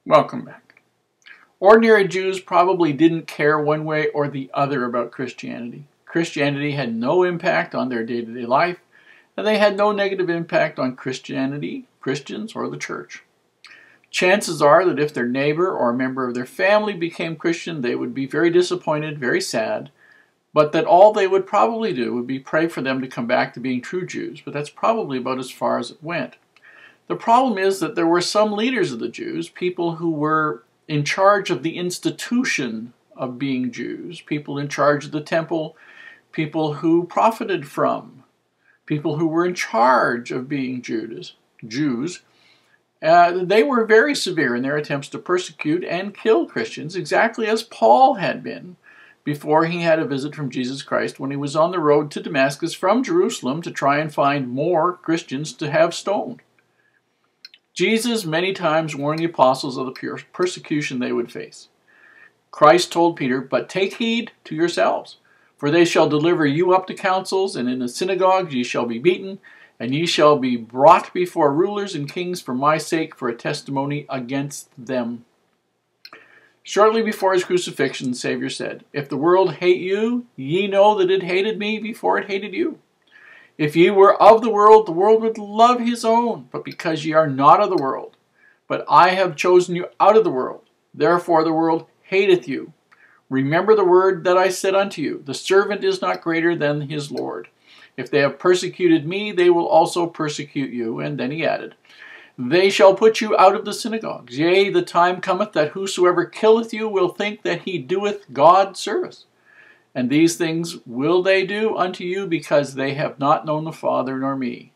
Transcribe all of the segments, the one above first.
Welcome back. Ordinary Jews probably didn't care one way or the other about Christianity. Christianity had no impact on their day-to-day life, and they had no negative impact on Christianity, Christians, or the church. Chances are that if their neighbor or a member of their family became Christian, they would be very disappointed, very sad, but that all they would probably do would be pray for them to come back to being true Jews, but that's probably about as far as it went. The problem is that there were some leaders of the Jews, people who were in charge of the institution of being Jews, people in charge of the temple, people who profited from, people who were in charge of being Jews. They were very severe in their attempts to persecute and kill Christians, exactly as Paul had been before he had a visit from Jesus Christ when he was on the road to Damascus from Jerusalem to try and find more Christians to have stoned. Jesus many times warned the apostles of the persecution they would face. Christ told Peter, "But take heed to yourselves, for they shall deliver you up to councils, and in the synagogues ye shall be beaten, and ye shall be brought before rulers and kings for my sake, for a testimony against them." Shortly before his crucifixion, the Savior said, "If the world hate you, ye know that it hated me before it hated you. If ye were of the world would love his own. But because ye are not of the world, but I have chosen you out of the world, therefore the world hateth you. Remember the word that I said unto you, the servant is not greater than his Lord. If they have persecuted me, they will also persecute you." And then he added, "They shall put you out of the synagogues. Yea, the time cometh that whosoever killeth you will think that he doeth God service. And these things will they do unto you, because they have not known the Father nor me."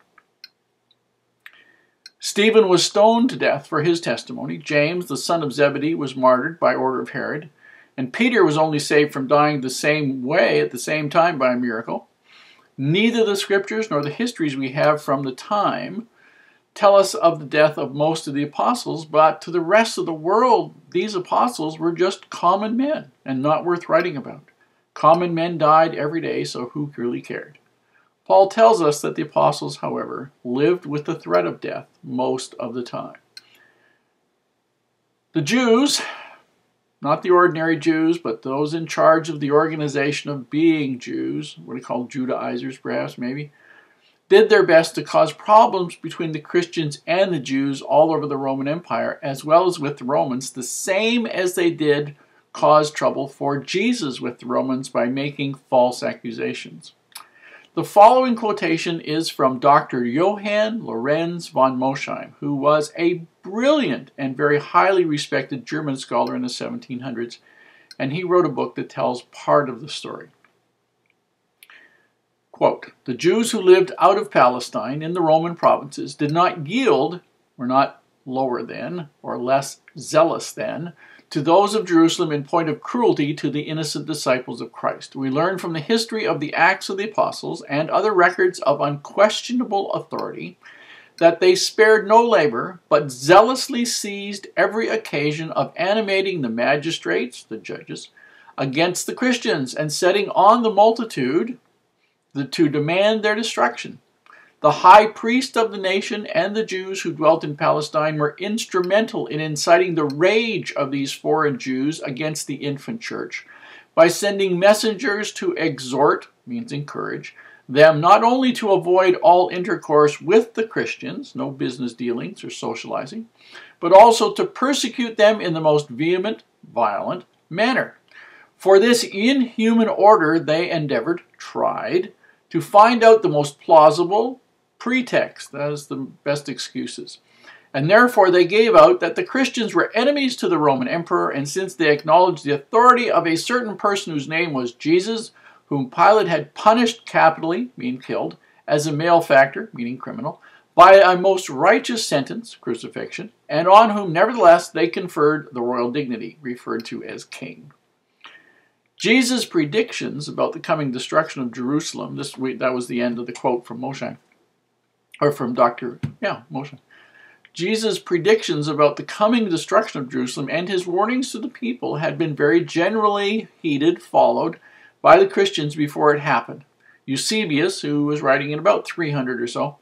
Stephen was stoned to death for his testimony. James, the son of Zebedee, was martyred by order of Herod. And Peter was only saved from dying the same way at the same time by a miracle. Neither the scriptures nor the histories we have from the time tell us of the death of most of the apostles, but to the rest of the world, these apostles were just common men and not worth writing about. Common men died every day, so who really cared? Paul tells us that the apostles, however, lived with the threat of death most of the time. The Jews, not the ordinary Jews, but those in charge of the organization of being Jews, what are called Judaizers perhaps, maybe, did their best to cause problems between the Christians and the Jews all over the Roman Empire, as well as with the Romans, the same as they did cause trouble for Jesus with the Romans by making false accusations. The following quotation is from Dr. Johann Lorenz von Mosheim, who was a brilliant and very highly respected German scholar in the 1700s, and he wrote a book that tells part of the story. Quote, "The Jews who lived out of Palestine in the Roman provinces did not yield, were not lower than, or less zealous than, to those of Jerusalem in point of cruelty to the innocent disciples of Christ. We learn from the history of the Acts of the Apostles and other records of unquestionable authority that they spared no labor, but zealously seized every occasion of animating the magistrates, the judges, against the Christians and setting on the multitude to demand their destruction. The high priest of the nation and the Jews who dwelt in Palestine were instrumental in inciting the rage of these foreign Jews against the infant church by sending messengers to exhort, means encourage, them not only to avoid all intercourse with the Christians, no business dealings or socializing, but also to persecute them in the most vehement, violent manner. For this inhuman order they tried, to find out the most plausible pretext, that is the best excuses. And therefore they gave out that the Christians were enemies to the Roman emperor, and since they acknowledged the authority of a certain person whose name was Jesus, whom Pilate had punished capitally, meaning killed, as a malefactor, meaning criminal, by a most righteous sentence, crucifixion, and on whom nevertheless they conferred the royal dignity, referred to as king. Jesus' predictions about the coming destruction of Jerusalem, that was the end of the quote from Mosheim, or from Mosheim. Jesus' predictions about the coming destruction of Jerusalem and his warnings to the people had been very generally heeded, followed by the Christians before it happened. Eusebius, who was writing in about 300 or so,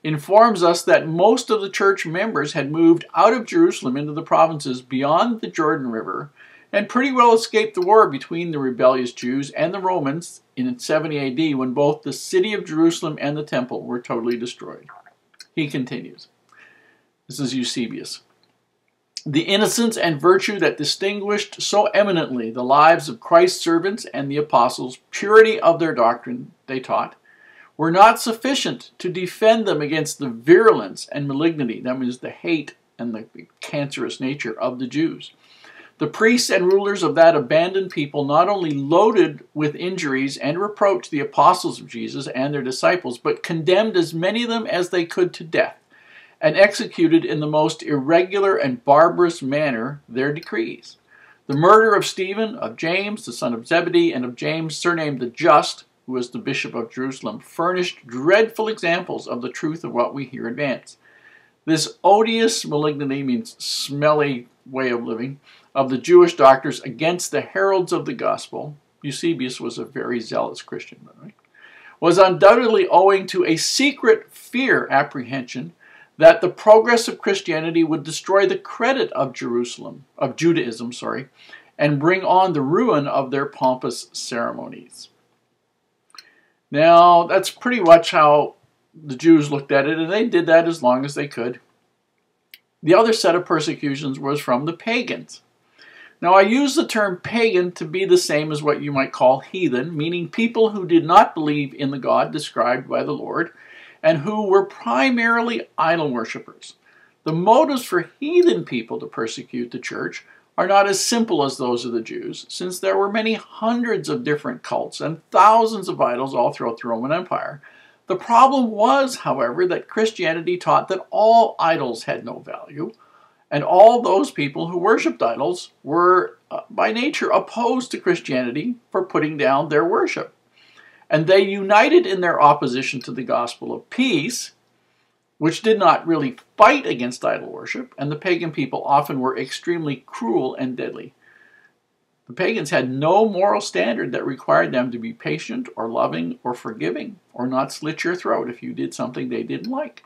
informs us that most of the church members had moved out of Jerusalem into the provinces beyond the Jordan River and pretty well escaped the war between the rebellious Jews and the Romans in 70 AD, when both the city of Jerusalem and the temple were totally destroyed. He continues. This is Eusebius. The innocence and virtue that distinguished so eminently the lives of Christ's servants and the apostles, purity of their doctrine, they taught, were not sufficient to defend them against the virulence and malignity, that means the hate and the cancerous nature of the Jews. The priests and rulers of that abandoned people not only loaded with injuries and reproached the apostles of Jesus and their disciples, but condemned as many of them as they could to death, and executed in the most irregular and barbarous manner their decrees. The murder of Stephen, of James, the son of Zebedee, and of James, surnamed the Just, who was the bishop of Jerusalem, furnished dreadful examples of the truth of what we here advance. This odious malignity, means smelly way of living, of the Jewish doctors against the heralds of the gospel, Eusebius was a very zealous Christian, by the way, was undoubtedly owing to a secret apprehension that the progress of Christianity would destroy the credit of Judaism, and bring on the ruin of their pompous ceremonies. Now, that's pretty much how the Jews looked at it, and they did that as long as they could. The other set of persecutions was from the pagans. Now, I use the term pagan to be the same as what you might call heathen, meaning people who did not believe in the God described by the Lord, and who were primarily idol worshippers. The motives for heathen people to persecute the church are not as simple as those of the Jews, since there were many hundreds of different cults and thousands of idols all throughout the Roman Empire. The problem was, however, that Christianity taught that all idols had no value, and all those people who worshipped idols were, by nature, opposed to Christianity for putting down their worship. And they united in their opposition to the gospel of peace, which did not really fight against idol worship, and the pagan people often were extremely cruel and deadly. The pagans had no moral standard that required them to be patient or loving or forgiving, or not slit your throat if you did something they didn't like.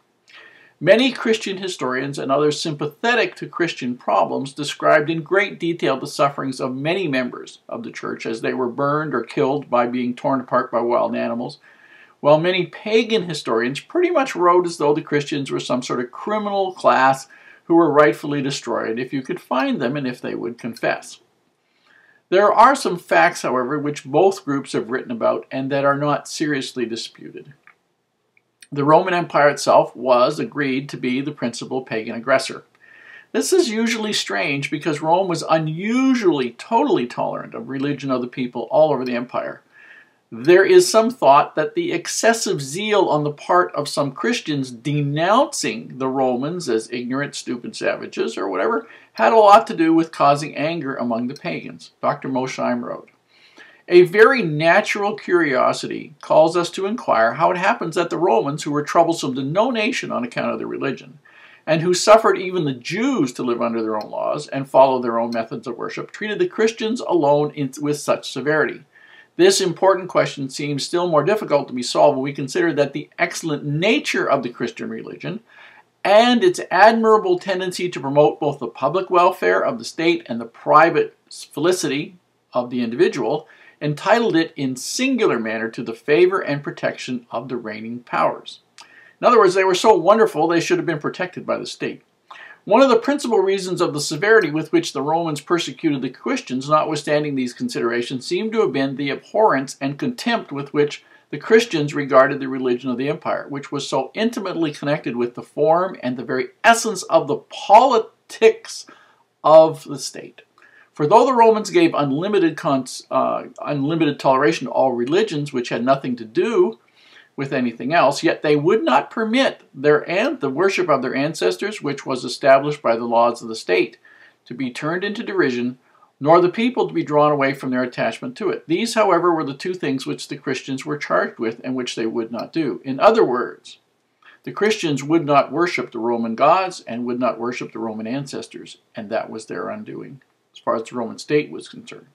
Many Christian historians and others sympathetic to Christian problems described in great detail the sufferings of many members of the church as they were burned or killed by being torn apart by wild animals, while many pagan historians pretty much wrote as though the Christians were some sort of criminal class who were rightfully destroyed if you could find them and if they would confess. There are some facts, however, which both groups have written about and that are not seriously disputed. The Roman Empire itself was agreed to be the principal pagan aggressor. This is usually strange because Rome was unusually totally tolerant of religion of the people all over the empire. There is some thought that the excessive zeal on the part of some Christians denouncing the Romans as ignorant, stupid savages or whatever had a lot to do with causing anger among the pagans. Dr. Mosheim wrote, "A very natural curiosity calls us to inquire how it happens that the Romans, who were troublesome to no nation on account of their religion, and who suffered even the Jews to live under their own laws and follow their own methods of worship, treated the Christians alone with such severity. This important question seems still more difficult to be solved when we consider that the excellent nature of the Christian religion and its admirable tendency to promote both the public welfare of the state and the private felicity of the individual entitled it in singular manner to the favor and protection of the reigning powers." In other words, they were so wonderful they should have been protected by the state. One of the principal reasons of the severity with which the Romans persecuted the Christians, notwithstanding these considerations, seemed to have been the abhorrence and contempt with which the Christians regarded the religion of the empire, which was so intimately connected with the form and the very essence of the politics of the state. For though the Romans gave unlimited toleration to all religions, which had nothing to do with anything else, yet they would not permit the worship of their ancestors, which was established by the laws of the state, to be turned into derision, nor the people to be drawn away from their attachment to it. These, however, were the two things which the Christians were charged with and which they would not do. In other words, the Christians would not worship the Roman gods and would not worship the Roman ancestors, and that was their undoing, as far as the Roman state was concerned.